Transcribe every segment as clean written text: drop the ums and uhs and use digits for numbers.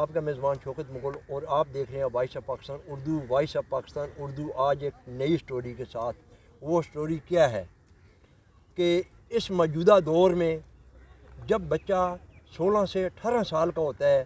آپ کا میزبان شوکت مغل، اور آپ دیکھ رہے ہیں Voice of Pakistan Urdu. Voice of Pakistan Urdu آج ایک نئی سٹوری کے ساتھ۔ وہ سٹوری کیا ہے کہ اس موجودہ دور میں جب بچہ 16 سے 18 سال کا ہوتا ہے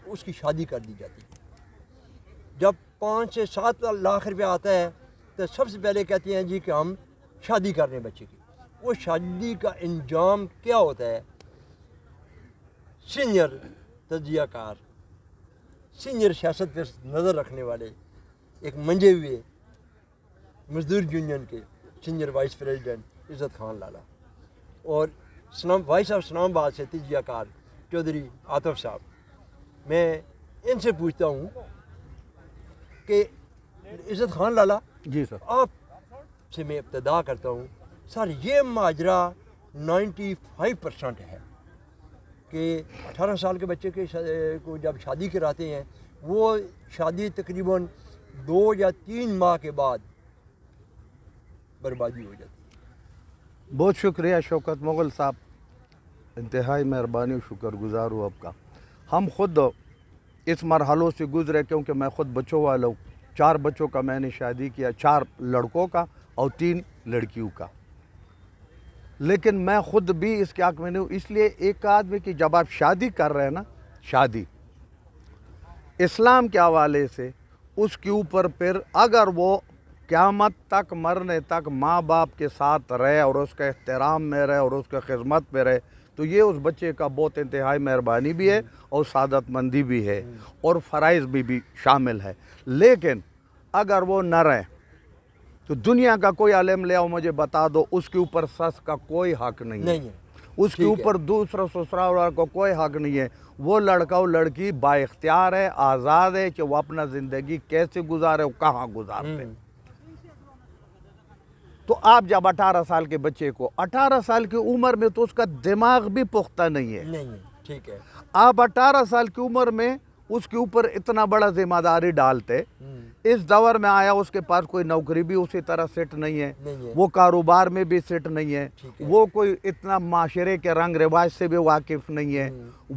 اس کی شادی کر دی جاتی ہے۔ جب 5 سے 7 لاکھ روپیہ آتا ہے تو سب سے پہلے کہتے ہیں جی کہ ہم شادی کر رہے ہیں بچے کی۔ وہ شادی کا انجام کیا ہوتا ہے؟ سینئر تجزیہ کار، سینئر سیاست پر نظر رکھنے والے، ایک منجے ہوئے مزدور یونین کے سینئر وائس پریزیڈنٹ عزت خان لالا، اور وائس آف اسلام آباد سے تجزیہ کار چودھری عاطف صاحب، میں ان سے پوچھتا ہوں کہ عزت خان لالا جی سر، آپ سے میں ابتدا کرتا ہوں سر، یہ ماجرا 95% ہے کہ 18 سال کے بچے کو جب شادی کراتے ہیں وہ شادی تقریباً 2 یا 3 ماہ کے بعد بربادی ہو جاتی ہے۔ بہت شکریہ شوکت مغل صاحب، انتہائی مہربانی و شکر گزار ہوں آپ کا۔ ہم خود اس مرحلوں سے گزرے کیونکہ میں خود بچوں والا ہوں۔ 4 بچوں کا میں نے شادی کیا، 4 لڑکوں کا اور 3 لڑکیوں کا، لیکن میں خود بھی اس کے حق میں نہیں ہوں۔ اس لیے ایک آدمی کی جب آپ شادی کر رہے ہیں نا، شادی اسلام کے حوالے سے اس کے اوپر پھر اگر وہ قیامت تک مرنے تک ماں باپ کے ساتھ رہے اور اس کے احترام میں رہے اور اس کے خدمت میں رہے تو یہ اس بچے کا بہت انتہائی مہربانی بھی ہے اور سعادت مندی بھی ہے اور فرائض بھی شامل ہے۔ لیکن اگر وہ نہ رہے تو دنیا کا کوئی عالم لے آؤ مجھے بتا دو اس کے اوپر سس کا کوئی حق نہیں ہے، اس کے اوپر دوسرا سسرال کو کوئی حق نہیں ہے۔ وہ لڑکا اور لڑکی با اختیار ہے، آزاد ہے کہ وہ اپنا زندگی کیسے گزارے اور کہاں گزارتے ہیں۔ تو آپ جب 18 سال کے بچے کو 18 سال کی عمر میں تو اس کا دماغ بھی پختہ نہیں ہے، ٹھیک ہے، آپ 18 سال کی عمر میں اس کے اوپر اتنا بڑا ذمہ داری ڈالتے۔ اس دور میں آیا اس کے پاس کوئی نوکری بھی اسی طرح سیٹ نہیں ہے، وہ کاروبار میں بھی سیٹ نہیں ہے، وہ کوئی اتنا معاشرے کے رنگ رواج سے بھی واقف نہیں ہے،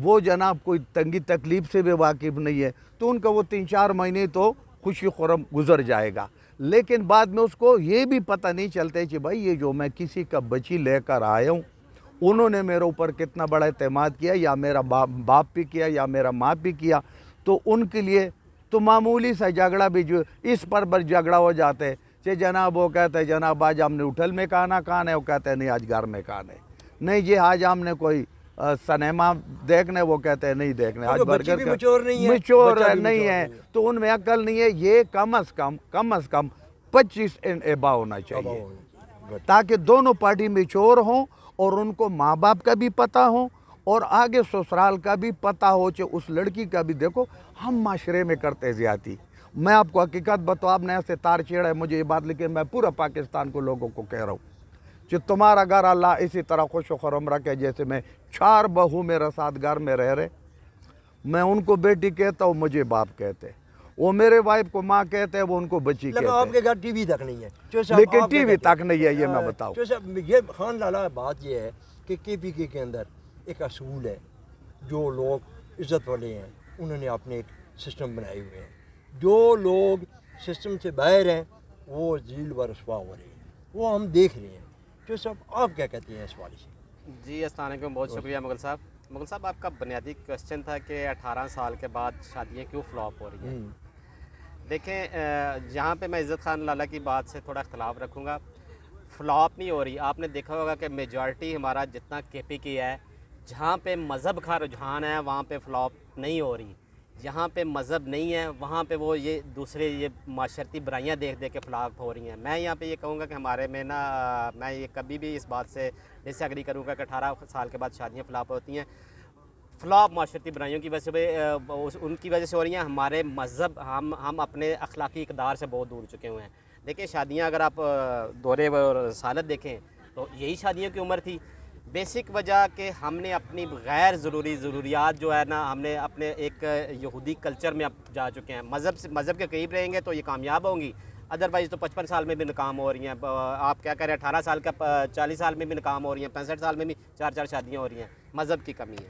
وہ جناب کوئی تنگی تکلیف سے بھی واقف نہیں ہے، تو ان کا وہ 3-4 مہینے تو خوشی خرم گزر جائے گا۔ لیکن بعد میں اس کو یہ بھی پتہ نہیں چلتے کہ بھائی یہ جو میں کسی کا بچی لے کر آیا ہوں انہوں نے میرے اوپر کتنا بڑا اعتماد کیا، یا میرا باپ بھی کیا یا میرا ماں بھی کیا، تو ان کے لیے تو معمولی سا جھگڑا بھی جو اس پر جھگڑا ہو جاتے کہ جناب وہ کہتے ہیں جناب آج ہم نے ہوٹل میں کھانا کھانا ہے، وہ کہتے ہیں نہیں آج گھر میں کھانا ہے، نہیں جی آج ہم نے کوئی سنیما دیکھنے، وہ کہتے ہیں نہیں دیکھنے، آج برگر مچور نہیں ہے، تو ان میں عقل نہیں ہے۔ یہ کم از کم 25 اینڈ ابا ہونا چاہیے تاکہ دونوں پارٹی میچور ہوں اور ان کو ماں باپ کا بھی پتہ ہو اور آگے سسرال کا بھی پتہ ہو کہ اس لڑکی کا بھی دیکھو ہم معاشرے میں کرتے زیادتی۔ میں آپ کو حقیقت بتاؤں، آپ نے ایسے تار چھیڑا ہے مجھے یہ بات، لیکن میں پورا پاکستان کو لوگوں کو کہہ رہا ہوں کہ تمہارا گھر اللہ اسی طرح خوش و خرم رکھے جیسے میں 4 بہو میرے ساتھ گھر میں رہ رہے، میں ان کو بیٹی کہتا ہوں مجھے باپ کہتے ہیں، وہ میرے وائف کو ماں کہتے ہیں، وہ ان کو بچی کہتے ہیں۔ آپ کے گھر ٹی وی تک نہیں ہے، لیکن ٹی وی تک نہیں ہے، یہ میں بتاؤں۔ یہ خان لالا بات یہ ہے کہ کے پی کے اندر ایک اصول ہے، جو لوگ عزت والے ہیں انہوں نے اپنے ایک سسٹم بنائے ہوئے ہیں، جو لوگ سسٹم سے باہر ہیں وہ ذلیل و رسوا ہو رہے ہیں، وہ ہم دیکھ رہے ہیں۔ جو صاحب آپ کیا کہتے ہیں اس والے سے؟ جی السلام علیکم، بہت شکریہ مغل صاحب، آپ کا بنیادی کوسچن تھا کہ 18 سال کے بعد شادیاں کیوں فلاپ ہو رہی ہیں۔ دیکھیں جہاں پہ میں عزت خان لالا کی بات سے تھوڑا اختلاف رکھوں گا، فلاپ نہیں ہو رہی۔ آپ نے دیکھا ہوگا کہ میجورٹی ہمارا جتنا کے پی کی ہے، جہاں پہ مذہب کا رجحان ہے وہاں پہ فلاپ نہیں ہو رہی، جہاں پہ مذہب نہیں ہے وہاں پہ وہ یہ دوسرے یہ معاشرتی برائیاں دیکھ کے فلاپ ہو رہی ہیں۔ میں یہاں پہ یہ کہوں گا کہ ہمارے میں میں یہ کبھی بھی اس بات سے ڈس ایگری کروں گا کہ 18 سال کے بعد شادیاں فلاپ ہوتی ہیں۔ فلاپ معاشرتی برائیوں کی وجہ سے ان کی وجہ سے ہو رہی ہیں۔ ہمارے مذہب ہم اپنے اخلاقی اقدار سے بہت دور چکے ہوئے ہیں۔ دیکھیں شادیاں اگر آپ دورے رسالت دیکھیں تو یہی شادیوں کی عمر تھی۔ بیسک وجہ کہ ہم نے اپنی غیر ضروری ضروریات جو ہے نا، ہم نے اپنے ایک یہودی کلچر میں اب جا چکے ہیں۔ مذہب کے قریب رہیں گے تو یہ کامیاب ہوں گی، ادروائز تو 55 سال میں بھی ناکام ہو رہی ہیں۔ آپ کیا کہہ رہے ہیں 18 سال کا 40 سال میں بھی ناکام ہو رہی ہیں، 65 سال میں بھی 4 شادیاں ہو رہی ہیں۔ مذہب کی کمی ہے۔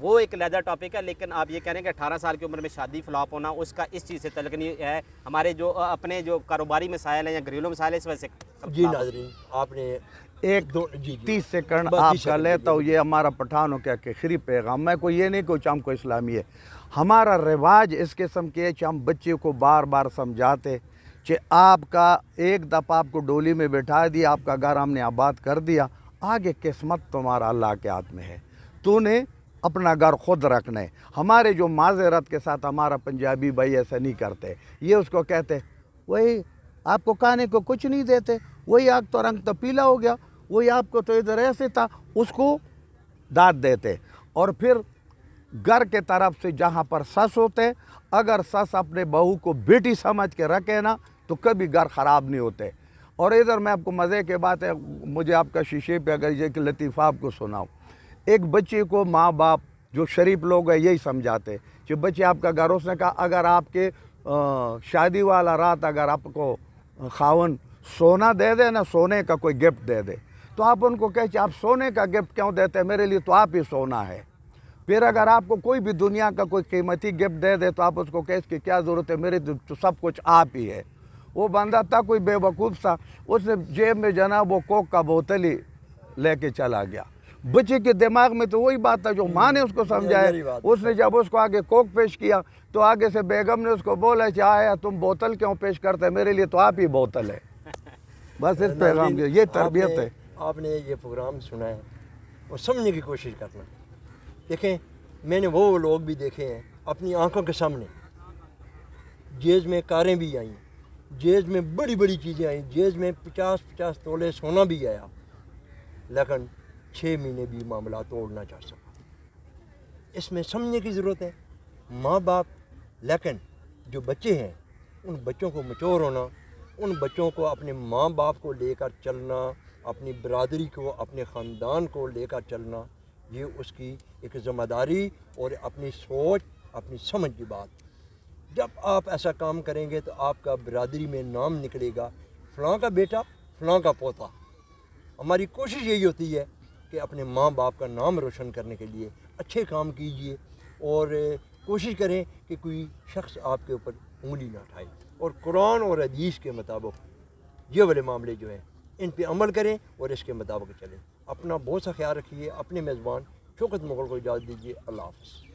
وہ ایک علیحدہ ٹاپک ہے، لیکن آپ یہ کہہ رہے ہیں کہ 18 سال کی عمر میں شادی فلاپ ہونا اس کا اس چیز سے تعلق نہیں ہے، ہمارے جو اپنے جو کاروباری مسائل ہیں یا گھریلو مسائل ہیں اس وجہ سے. جی ناظرین آپ نے ایک 30 سیکنڈ آپ کا لیتا ہوں. یہ ہمارا پٹھانوں کے آخری پیغام. میں کوئی یہ نہیں کہ ہم کو اسلامی ہے. ہمارا رواج اس قسم کے ہے کہ ہم بچے کو بار بار سمجھاتے کہ آپ کا ایک دفعہ آپ کو ڈولی میں بٹھا دیا، آپ کا گھر ہم نے آباد کر دیا، آگے قسمت تمہارا اللہ کے ہاتھ میں ہے، تو نے اپنا گھر خود رکھنا ہے. ہمارے جو معذرت کے ساتھ ہمارا پنجابی بھائی ایسا نہیں کرتے، یہ اس کو کہتے وہی آپ کو کھانے کو کچھ نہیں دیتے، وہی آگ تو رنگ تو پیلا ہو گیا، وہی آپ کو تو ادھر ایسے تھا، اس کو داد دیتے. اور پھر گھر کے طرف سے جہاں پر سس ہوتے، اگر سس اپنے بہو کو بیٹی سمجھ کے رکھے نا تو کبھی گھر خراب نہیں ہوتے. اور ادھر میں آپ کو مزے کے بات ہے، مجھے آپ کا شیشے پہ اگر یہ کہ لطیفہ آپ کو سناؤں. ایک بچے کو ماں باپ جو شریف لوگ ہیں یہی سمجھاتے کہ بچے آپ کا گھر، اس نے کہا اگر آپ کے شادی والا رات اگر آپ کو خاون سونا دے دے نا، سونے کا کوئی گفٹ دے دے، تو آپ ان کو کہتے آپ سونے کا گفٹ کیوں دیتے ہیں، میرے لیے تو آپ ہی سونا ہے. پھر اگر آپ کو کوئی بھی دنیا کا کوئی قیمتی گفٹ دے دے تو آپ اس کو کہتے کہ کیا ضرورت ہے، میرے تو سب کچھ آپ ہی ہے. وہ بندہ تھا کوئی بے وقوف تھا، اس نے جیب میں جناب وہ کوک کا بوتل ہی لے کے چلا گیا. بچے کے دماغ میں تو وہی بات تھا جو ماں نے اس کو سمجھایا. اس نے جب اس کو آگے کوک پیش کیا تو آگے سے بیگم نے اس کو بولا کہ آیا تم بوتل کیوں پیش کرتے ہیں، میرے لیے تو آپ ہی بوتل ہے. بس اس پیغام کی یہ تربیت ہے. آپ نے یہ پروگرام سنا ہے اور سمجھنے کی کوشش کرنا. دیکھیں میں نے وہ لوگ بھی دیکھے ہیں اپنی آنکھوں کے سامنے، جیز میں کاریں بھی آئیں، جیز میں بڑی بڑی چیزیں آئیں، جیز میں 50 تولے سونا بھی آیا، لیکن 6 مہینے بھی معاملہ توڑنا چاہ سکا. اس میں سمجھنے کی ضرورت ہے ماں باپ. لیکن جو بچے ہیں ان بچوں کو میچور ہونا، ان بچوں کو اپنے ماں باپ کو لے کر چلنا، اپنی برادری کو اپنے خاندان کو لے کر چلنا، یہ اس کی ایک ذمہ داری اور اپنی سوچ اپنی سمجھ کی بات. جب آپ ایسا کام کریں گے تو آپ کا برادری میں نام نکلے گا، فلاں کا بیٹا فلاں کا پوتا. ہماری کوشش یہی ہوتی ہے کہ اپنے ماں باپ کا نام روشن کرنے کے لیے اچھے کام کیجئے اور کوشش کریں کہ کوئی شخص آپ کے اوپر انگلی نہ اٹھائے، اور قرآن اور حدیث کے مطابق یہ والے معاملے جو ہیں ان پہ عمل کریں اور اس کے مطابق چلیں. اپنا بہت سا خیال رکھیے. اپنے میزبان شوکت مغل کو اجازت دیجیے. اللہ حافظ.